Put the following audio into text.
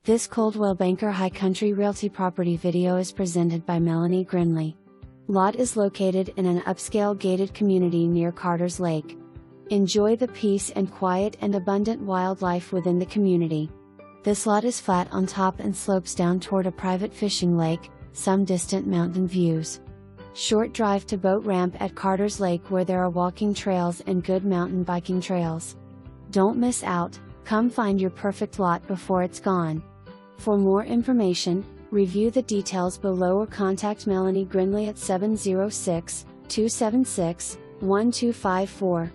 This Coldwell Banker High Country Realty property video is presented by Melani Grindley. Lot is located in an upscale gated community near Carter's Lake. Enjoy the peace and quiet and abundant wildlife within the community. This lot is flat on top and slopes down toward a private fishing lake, some distant mountain views. Short drive to boat ramp at Carter's Lake where there are walking trails and good mountain biking trails. Don't miss out, come find your perfect lot before it's gone. For more information, review the details below or contact Melani Grindley at 706-276-1254.